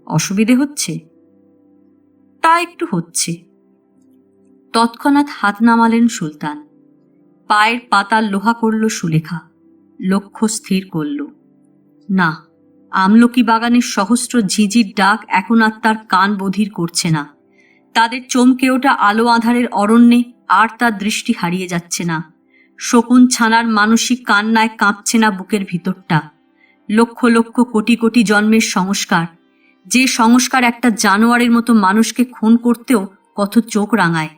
অসুবিধে হচ্ছে? তা একটু হচ্ছে। তৎক্ষণাৎ হাত নামালেন সুলতান। পায়ের পাতাল লোহা করল সুলেখা। লক্ষ্য স্থির করল। না, আমলকি বাগানের সহস্র ঝিঁঝির ডাক এখন আর তার কান বধির করছে না। তাদের চমকে ওঠা আলো আঁধারের অরণ্যে আর তার দৃষ্টি হারিয়ে যাচ্ছে না। শকুন ছানার মানসিক কান্নায় কাঁপছে না বুকের ভিতরটা। লক্ষ লক্ষ কোটি কোটি জন্মের সংস্কার, যে সংস্কার একটা জানোয়ারের মতো মানুষকে খুন করতেও কত চোখ রাঙায়,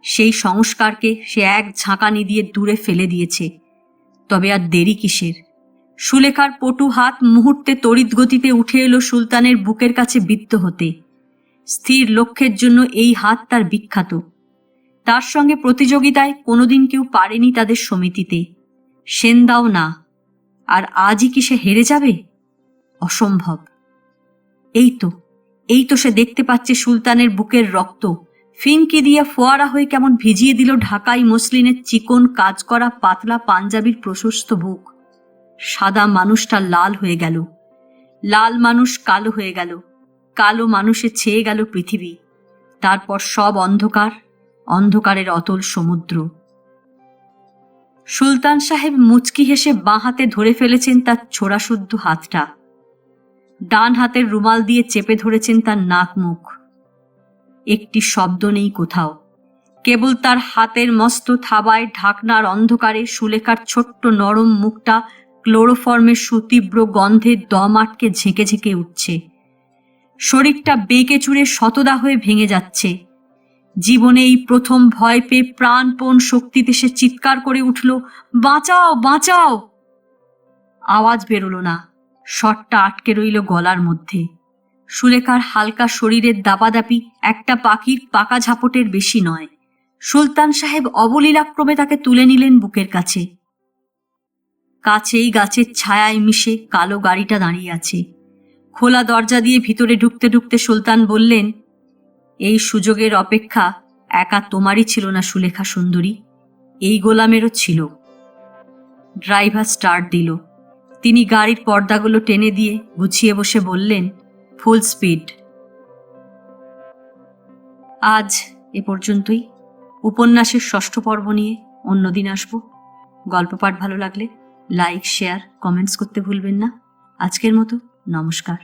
সেই সংস্কারকে সে এক ঝাঁকানি দিয়ে দূরে ফেলে দিয়েছে। তবে আর দেরি কিসের? সুলেখার পটু হাত মুহূর্তে তড়িৎ গতিতে উঠে এলো সুলতানের বুকের কাছে বিদ্ধ হতে। স্থির লক্ষ্যের জন্য এই হাত তার বিখ্যাত। তার সঙ্গে প্রতিযোগিতায় কোনোদিন কেউ পারেনি তাদের সমিতিতে, সেনদাও না। আর আজই কি সে হেরে যাবে? অসম্ভব। এই তো সে দেখতে পাচ্ছে সুলতানের বুকের রক্ত ফিনকি দিয়া ফোয়ারা হয়ে কেমন ভিজিয়ে দিল ঢাকাই মসলিনের চিকন কাজ করা পাতলা পাঞ্জাবির প্রশস্ত বুক। সাদা মানুষটা লাল হয়ে গেল, লাল মানুষ কালো হয়ে গেল, কালো মানুষে ছেয়ে গেল পৃথিবী। তারপর সব অন্ধকার, অন্ধকারের অতল সমুদ্র। সুলতান সাহেব মুচকি হেসে বাঁ হাতে ধরে ফেলেছেন তার ছোড়াশুদ্ধ হাতটা। ডান হাতের রুমাল দিয়ে চেপে ধরেছেন তার নাক মুখ। একটি শব্দ নেই কোথাও। কেবল তার হাতের মস্ত থাবায় ঢাকনার অন্ধকারে সুলেখার ছোট্ট নরম মুখটা ক্লোরোফর্মের সুতীব্র গন্ধে দম আটকে ঝেঁকে ঝেঁকে উঠছে। শরীরটা বেঁকে চুরে শতদা হয়ে ভেঙে যাচ্ছে। জীবনে এই প্রথম ভয় পেয়ে প্রাণপণ শক্তিতে সে চিৎকার করে উঠল, বাঁচাও বাঁচাও! আওয়াজ বেরোলো না, শটটা আটকে রইল গলার মধ্যে। সুলেখার হালকা শরীরের দাপাদাপি একটা পাখির পাকা ঝাপটের বেশি নয়। সুলতান সাহেব অবলীলাক্রমে তাকে তুলে নিলেন বুকের কাছে। কাছেই গাছের ছায়ায় মিশে কালো গাড়িটা দাঁড়িয়ে আছে। খোলা দরজা দিয়ে ভিতরে ঢুকতে ঢুকতে সুলতান বললেন, এই সুযোগের অপেক্ষা একা তোমারই ছিল না সুলেখা সুন্দরী, এই গোলামেরও ছিল। ড্রাইভার স্টার্ট দিল। তিনি গাড়ির পর্দাগুলো টেনে দিয়ে গুছিয়ে বসে বললেন, ফুল স্পিড। আজ এ পর্যন্তই। উপন্যাসের 6ষ্ঠ পর্ব নিয়ে অন্যদিন আসব। গল্প পাঠ ভালো লাগলে লাইক, শেয়ার, কমেন্টস করতে ভুলবেন না। আজকের মতো নমস্কার।